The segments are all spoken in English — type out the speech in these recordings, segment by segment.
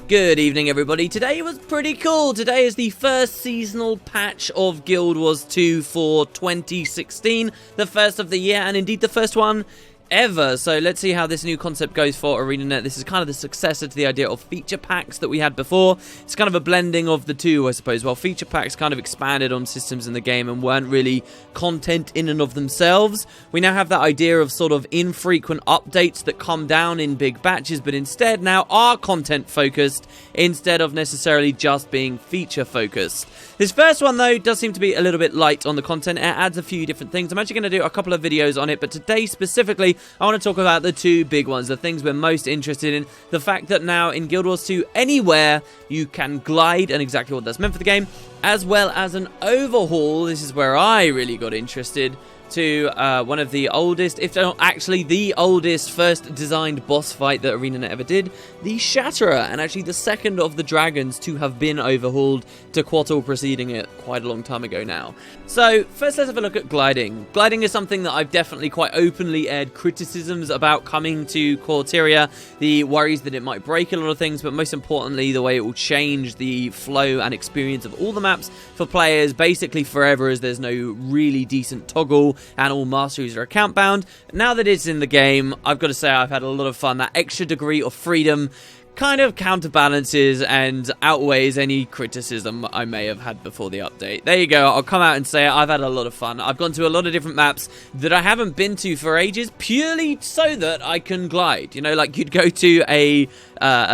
Good evening, everybody. Today was pretty cool. Today is the first seasonal patch of Guild Wars 2 for 2016, the first of the year, and indeed the first one ever. So let's see how this new concept goes for Arenanet. This is kind of the successor to the idea of feature packs that we had before. It's kind of a blending of the two, I suppose. While feature packs kind of expanded on systems in the game and weren't really content in and of themselves, we now have that idea of sort of infrequent updates that come down in big batches, but instead now are content focused instead of necessarily just being feature focused. This first one, though, does seem to be a little bit light on the content. It adds a few different things. I'm actually going to do a couple of videos on it, but today specifically, I want to talk about the two big ones, the things we're most interested in. The fact that now in Guild Wars 2, anywhere you can glide, and exactly what that's meant for the game, as well as an overhaul. This is where I really got interested, to one of the oldest, if not actually the oldest, first designed boss fight that Arenanet ever did, the Shatterer, and actually the second of the dragons to have been overhauled, to Quattle preceding it quite a long time ago now. So first let's have a look at gliding. Gliding is something that I've definitely quite openly aired criticisms about coming to Tyria, the worries that it might break a lot of things, but most importantly the way it will change the flow and experience of all the maps for players basically forever, as there's no really decent toggle and all masteries are account bound. Now that it's in the game, I've got to say I've had a lot of fun. That extra degree of freedom kind of counterbalances and outweighs any criticism I may have had before the update. There you go, I'll come out and say I've had a lot of fun. I've gone to a lot of different maps that I haven't been to for ages, purely so that I can glide. You know, like you'd go to a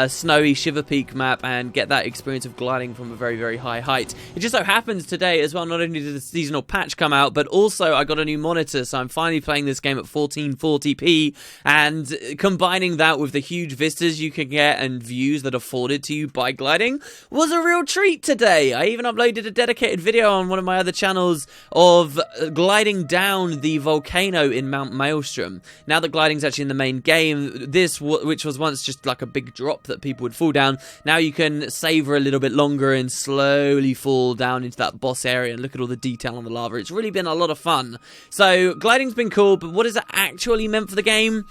snowy Shiver Peak map and get that experience of gliding from a very, very high height. It just so happens today as well, not only did the seasonal patch come out, but also I got a new monitor, so I'm finally playing this game at 1440p, and combining that with the huge vistas you can get and views that are afforded to you by gliding was a real treat today. I even uploaded a dedicated video on one of my other channels of gliding down the volcano in Mount Maelstrom. Now that gliding's actually in the main game, this, which was once just like a big drop that people would fall down, now you can savor a little bit longer and slowly fall down into that boss area and look at all the detail on the lava. It's really been a lot of fun. So gliding's been cool, but what is it actually meant for the game?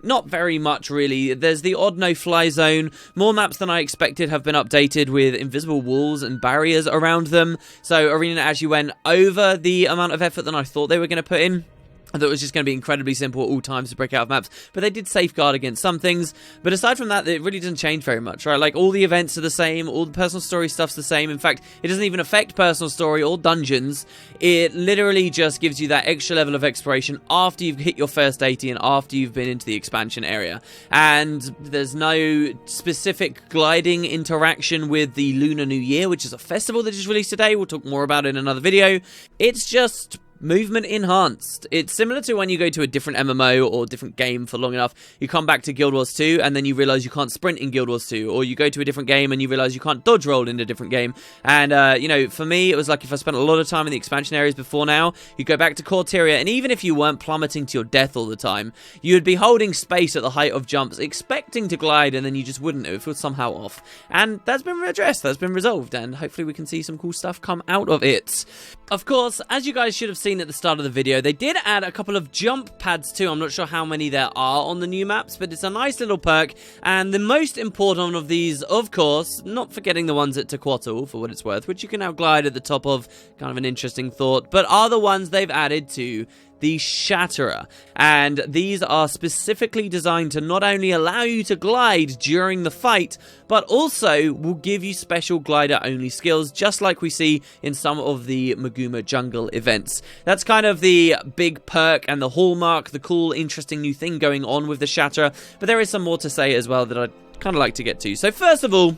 Not very much, really. There's the odd no-fly zone. More maps than I expected have been updated with invisible walls and barriers around them. So Arenanet actually went over the amount of effort than I thought they were going to put in. I thought it was just going to be incredibly simple at all times to break out of maps, but they did safeguard against some things. But aside from that, it really doesn't change very much, right? Like, all the events are the same, all the personal story stuff's the same. In fact, it doesn't even affect personal story or dungeons. It literally just gives you that extra level of exploration after you've hit your first 80 and after you've been into the expansion area. And there's no specific gliding interaction with the Lunar New Year, which is a festival that just released today. We'll talk more about it in another video. It's just movement enhanced. It's similar to when you go to a different MMO or different game for long enough, you come back to Guild Wars 2 and then you realize you can't sprint in Guild Wars 2, or you go to a different game and you realize you can't dodge roll in a different game. And you know, for me it was like if I spent a lot of time in the expansion areas before now, you go back to Tyria, and even if you weren't plummeting to your death all the time, you'd be holding space at the height of jumps, expecting to glide, and then you just wouldn't. It would feel somehow off. And that's been addressed, that's been resolved, and hopefully we can see some cool stuff come out of it. Of course, as you guys should have seen at the start of the video, they did add a couple of jump pads too. I'm not sure how many there are on the new maps, but it's a nice little perk. And the most important of these, of course, not forgetting the ones at Quattle, for what it's worth, which you can now glide at the top of, kind of an interesting thought, but are the ones they've added to the Shatterer. And these are specifically designed to not only allow you to glide during the fight, but also will give you special glider only skills, just like we see in some of the Maguma jungle events. That's kind of the big perk and the hallmark, the cool, interesting new thing going on with the Shatterer. But there is some more to say as well that I'd kind of like to get to. So first of all,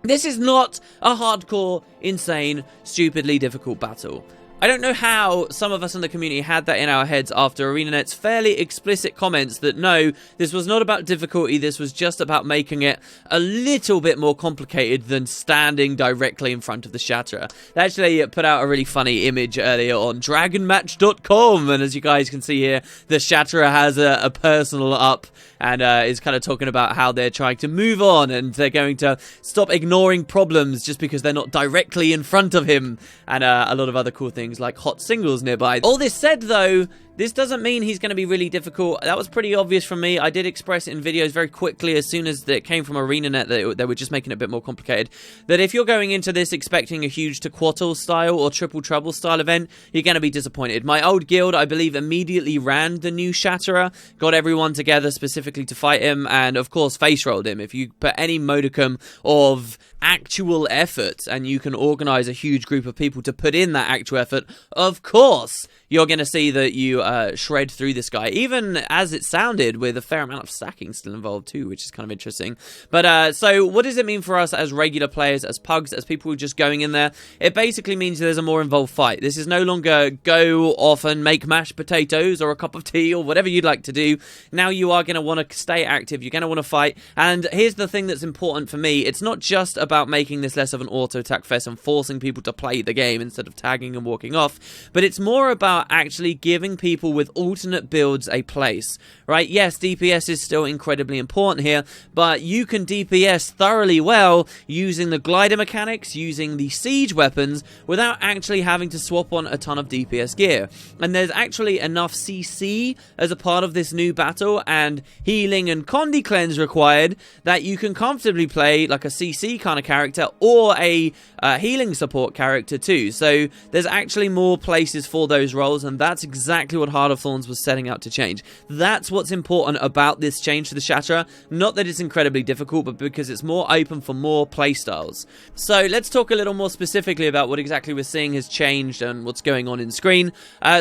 this is not a hardcore, insane, stupidly difficult battle. I don't know how some of us in the community had that in our heads after Arenanet's fairly explicit comments that no, this was not about difficulty, this was just about making it a little bit more complicated than standing directly in front of the Shatterer. They actually put out a really funny image earlier on dragonmatch.com, and as you guys can see here, the Shatterer has a personal up and is kind of talking about how they're trying to move on and they're going to stop ignoring problems just because they're not directly in front of him, and a lot of other cool things like hot singles nearby. All this said though, This doesn't mean he's going to be really difficult. That was pretty obvious from me. I did express it in videos very quickly as soon as it came from Arenanet that they were just making it a bit more complicated. That if you're going into this expecting a huge Tequatl style or Triple Trouble style event, you're going to be disappointed. My old guild, I believe, immediately ran the new Shatterer, got everyone together specifically to fight him, and of course face rolled him. If you put any modicum of actual effort and you can organize a huge group of people to put in that actual effort, of course you're going to see that you shred through this guy, even as it sounded, with a fair amount of stacking still involved too, which is kind of interesting. But so what does it mean for us as regular players, as pugs, as people who are just going in there? It basically means there's a more involved fight. This is no longer go off and make mashed potatoes or a cup of tea or whatever you'd like to do. Now you are going to want to stay active, you're going to want to fight, and here's the thing that's important for me. It's not just about making this less of an auto attack fest and forcing people to play the game instead of tagging and walking off, but it's more about actually giving people with alternate builds a place, right? Yes, DPS is still incredibly important here, but you can DPS thoroughly well using the glider mechanics, using the siege weapons, without actually having to swap on a ton of DPS gear. And there's actually enough CC as a part of this new battle and healing and Condi cleanse required that you can comfortably play like a CC kind of character or a healing support character too. So there's actually more places for those roles, and that's exactly what Heart of Thorns was setting out to change. That's what's important about this change to the Shatterer. Not that it's incredibly difficult, but because it's more open for more playstyles. So let's talk a little more specifically about what exactly we're seeing has changed and what's going on in screen.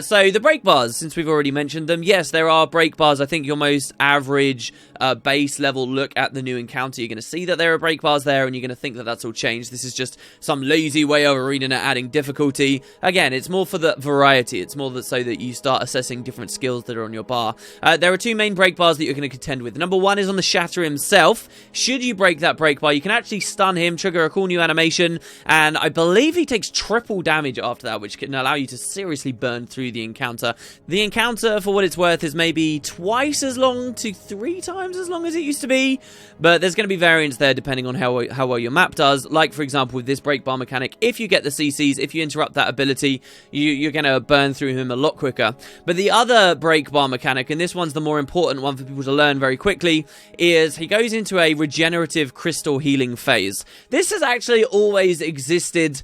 So the break bars, since we've already mentioned them, yes, there are break bars. I think your most average base level look at the new encounter, you're going to see that there are break bars there, and you're going to think that that's all changed. This is just some lazy way of Arenanet adding difficulty. Again, it's more for the variety. It's more so that you start assessing different skills that are on your bar. There are two main break bars that you're going to contend with. Number one is on the Shatterer himself. Should you break that break bar, you can actually stun him, trigger a cool new animation, and I believe he takes triple damage after that, which can allow you to seriously burn through the encounter. The encounter, for what it's worth, is maybe twice as long to 3 times as long as it used to be, but there's going to be variance there depending on how well your map does. Like, for example, with this break bar mechanic, if you get the CCs, if you interrupt that ability, you're going to burn through him a lot quicker. But the other break bar mechanic, and this one's the more important one for people to learn very quickly, is he goes into a regenerative crystal healing phase. This has actually always existed.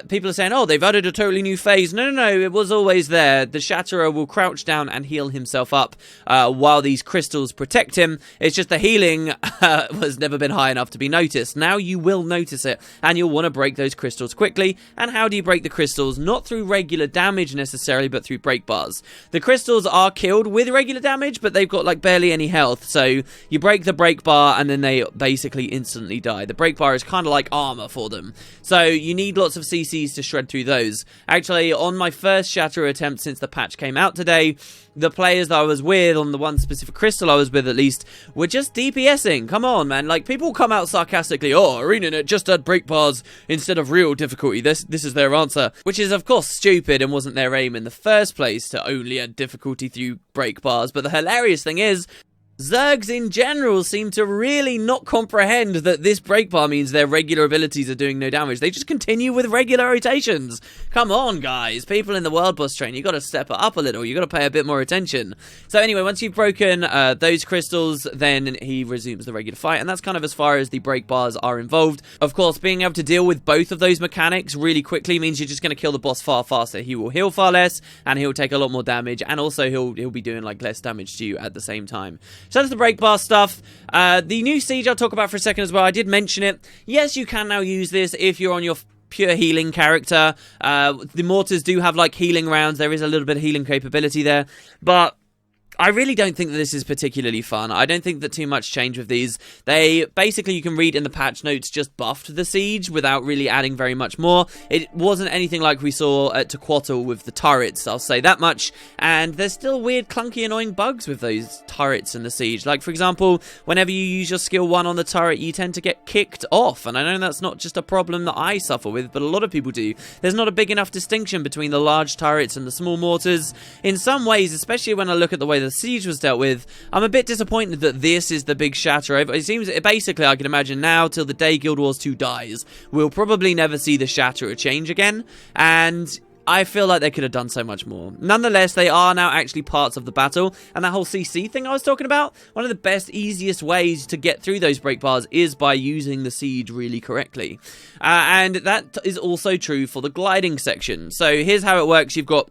People are saying, oh, they've added a totally new phase. No, it was always there. The Shatterer will crouch down and heal himself up while these crystals protect him. It's just the healing has never been high enough to be noticed. Now you will notice it, and you'll want to break those crystals quickly. And how do you break the crystals? Not through regular damage necessarily, but through break bars. The crystals are killed with regular damage, but they've got like barely any health. So you break the break bar and then they basically instantly die. The break bar is kind of like armor for them. So you need lots of CCs to shred through those. Actually, on my first Shatterer attempt since the patch came out today, the players that I was with, on the one specific crystal I was with at least, were just DPSing. Come on, man. Like, people come out sarcastically, oh, Arenanet just had break bars instead of real difficulty. This is their answer. Which is, of course, stupid and wasn't their aim in the first place to only add difficulty through break bars. But the hilarious thing is, Zergs in general seem to really not comprehend that this break bar means their regular abilities are doing no damage. They just continue with regular rotations. Come on, guys. People in the World Boss train, you got to step it up a little. You got to pay a bit more attention. So anyway, once you've broken those crystals, then he resumes the regular fight, and that's kind of as far as the break bars are involved. Of course, being able to deal with both of those mechanics really quickly means you're just going to kill the boss far faster. He will heal far less, and he'll take a lot more damage, and also he'll be doing like less damage to you at the same time. So that's the break bar stuff. The new siege I'll talk about for a second as well. I did mention it. Yes, you can now use this if you're on your pure healing character. The mortars do have like healing rounds. There is a little bit of healing capability there, but I really don't think that this is particularly fun. I don't think that too much changed with these. They, basically, you can read in the patch notes, just buffed the siege without really adding very much more. It wasn't anything like we saw at Tequatl with the turrets, I'll say that much. And there's still weird, clunky, annoying bugs with those turrets in the siege. Like, for example, whenever you use your skill 1 on the turret, you tend to get kicked off. And I know that's not just a problem that I suffer with, but a lot of people do. There's not a big enough distinction between the large turrets and the small mortars. In some ways, especially when I look at the way the siege was dealt with, I'm a bit disappointed that this is the big Shatterer. It seems, basically, I can imagine now, till the day Guild Wars 2 dies, we'll probably never see the Shatterer change again, and I feel like they could have done so much more. Nonetheless, they are now actually parts of the battle, and that whole CC thing I was talking about, one of the best, easiest ways to get through those break bars is by using the siege really correctly. And that is also true for the gliding section. So here's how it works. You've got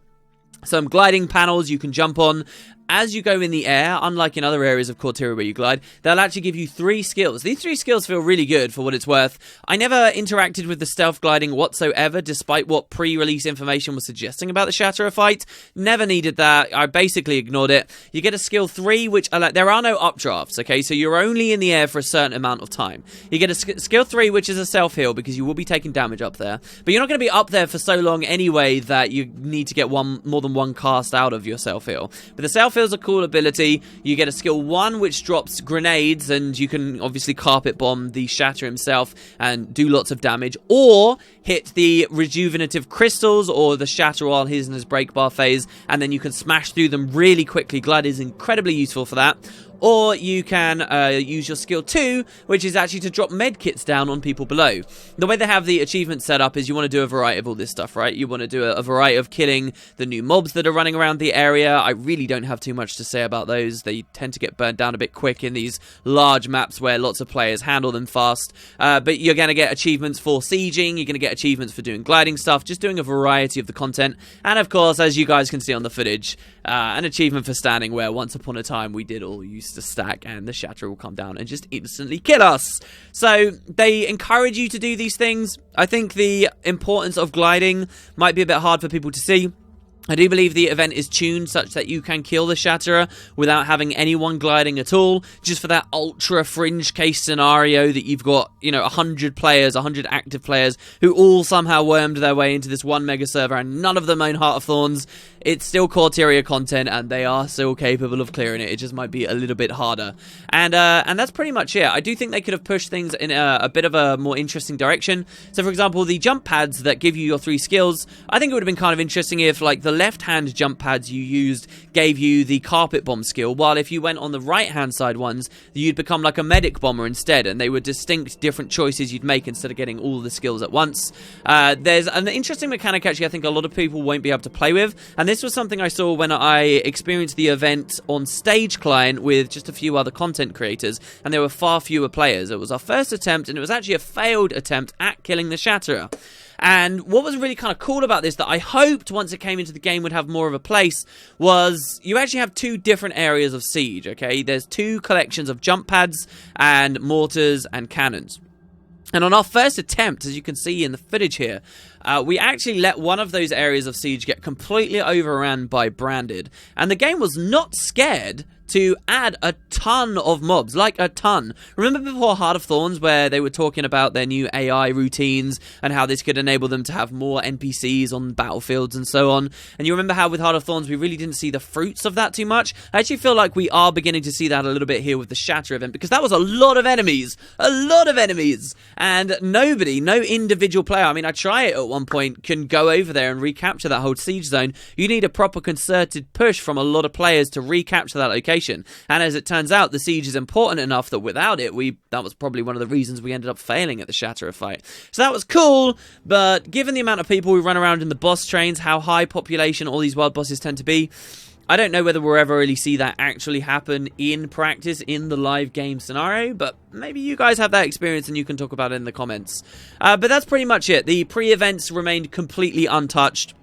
some gliding panels you can jump on. As you go in the air, unlike in other areas of Tyria where you glide, they'll actually give you 3 skills. These 3 skills feel really good for what it's worth. I never interacted with the stealth gliding whatsoever, despite what pre-release information was suggesting about the Shatterer fight. Never needed that. I basically ignored it. You get a skill 3, which there are no updrafts, okay? So you're only in the air for a certain amount of time. You get a skill 3, which is a self-heal, because you will be taking damage up there. But you're not going to be up there for so long anyway that you need to get more than one cast out of your self-heal. But the self-heal is a cool ability. You get a skill 1 which drops grenades, and you can obviously carpet bomb the Shatterer himself and do lots of damage, or hit the rejuvenative crystals or the Shatterer while he's in his break bar phase, and then you can smash through them really quickly. Glide is incredibly useful for that. Or you can use your skill 2, which is actually to drop medkits down on people below. The way they have the achievement set up is you want to do a variety of all this stuff, right? You want to do a variety of killing the new mobs that are running around the area. I really don't have too much to say about those. They tend to get burnt down a bit quick in these large maps where lots of players handle them fast. But you're going to get achievements for sieging. You're going to get achievements for doing gliding stuff, just doing a variety of the content. And of course, as you guys can see on the footage, an achievement for standing where once upon a time we did all use to stack and the Shatterer will come down and just instantly kill us. So they encourage you to do these things. I think the importance of gliding might be a bit hard for people to see. I do believe the event is tuned such that you can kill the Shatterer without having anyone gliding at all, just for that ultra fringe case scenario that you've got, 100 players, 100 active players who all somehow wormed their way into this one mega server and none of them own Heart of Thorns. It's still Tyria content and they are still capable of clearing it. It just might be a little bit harder. And that's pretty much it. I do think they could have pushed things in a bit of a more interesting direction. So for example, the jump pads that give you your 3 skills, I think it would have been kind of interesting if like the left-hand jump pads you used gave you the carpet bomb skill, while if you went on the right-hand side ones, you'd become like a medic bomber instead, and they were distinct different choices you'd make instead of getting all the skills at once. There's an interesting mechanic actually I think a lot of people won't be able to play with, and this was something I saw when I experienced the event on Stage Client with just a few other content creators, and there were far fewer players. It was our first attempt, and it was actually a failed attempt at killing the Shatterer. And what was really kind of cool about this that I hoped once it came into the game would have more of a place was you actually have 2 different areas of siege, okay? There's 2 collections of jump pads and mortars and cannons. And on our first attempt, as you can see in the footage here, we actually let one of those areas of siege get completely overrun by Branded. And the game was not scared to add a ton of mobs, like a ton. Remember before Heart of Thorns where they were talking about their new AI routines and how this could enable them to have more NPCs on battlefields and so on? And you remember how with Heart of Thorns we really didn't see the fruits of that too much? I actually feel like we are beginning to see that a little bit here with the Shatterer event, because that was a lot of enemies. A lot of enemies. And nobody, no individual player, I mean I try it at one point, can go over there and recapture that whole siege zone. You need a proper concerted push from a lot of players to recapture that location. And as it turns out, the siege is important enough that without it, that was probably one of the reasons we ended up failing at the Shatterer fight. So that was cool, but given the amount of people who run around in the boss trains, how high population all these world bosses tend to be, I don't know whether we'll ever really see that actually happen in practice in the live game scenario, but maybe you guys have that experience and you can talk about it in the comments. But that's pretty much it. The pre-events remained completely untouched.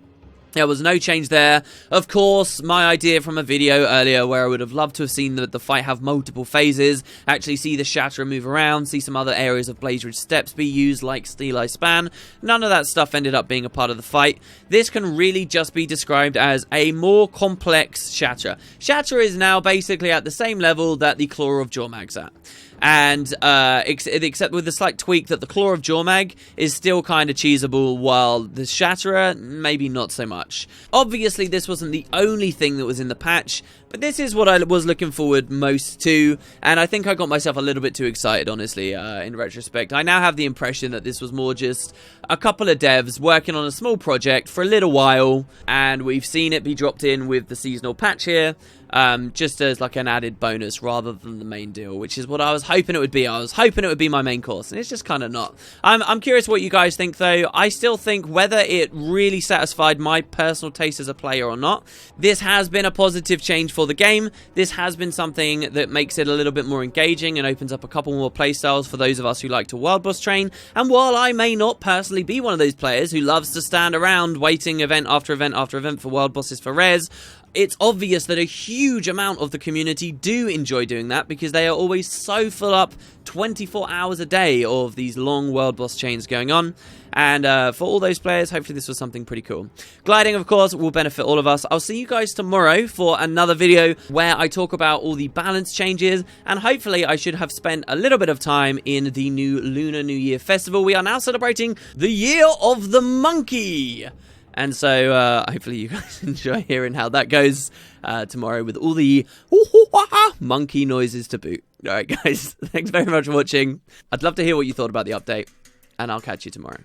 There was no change there. Of course, my idea from a video earlier where I would have loved to have seen the fight have multiple phases, actually see the Shatterer move around, see some other areas of Blaze Ridge Steps be used like Steel Eye Span. None of that stuff ended up being a part of the fight. This can really just be described as a more complex Shatterer. Shatterer is now basically at the same level that the Claw of Jormag's at. And except with the slight tweak that the Claw of Jormag is still kind of cheesable, while the Shatterer maybe not so much. Obviously this wasn't the only thing that was in the patch. But this is what I was looking forward most to, and I think I got myself a little bit too excited, honestly, in retrospect. I now have the impression that this was more just a couple of devs working on a small project for a little while, and we've seen it be dropped in with the seasonal patch here, just as like an added bonus rather than the main deal, which is what I was hoping it would be. I was hoping it would be my main course, and it's just kind of not. I'm curious what you guys think, though. I still think whether it really satisfied my personal taste as a player or not, this has been a positive change for the game. This has been something that makes it a little bit more engaging and opens up a couple more playstyles for those of us who like to world boss train. And while I may not personally be one of those players who loves to stand around waiting event after event after event for world bosses for rares, it's obvious that a huge amount of the community do enjoy doing that because they are always so full up 24 hours a day of these long world boss chains going on. And for all those players, hopefully this was something pretty cool. Gliding, of course, will benefit all of us. I'll see you guys tomorrow for another video where I talk about all the balance changes, and hopefully I should have spent a little bit of time in the new Lunar New Year festival. We are now celebrating the Year of the Monkey. And so, hopefully you guys enjoy hearing how that goes tomorrow with all the monkey noises to boot. Alright guys, thanks very much for watching. I'd love to hear what you thought about the update, and I'll catch you tomorrow.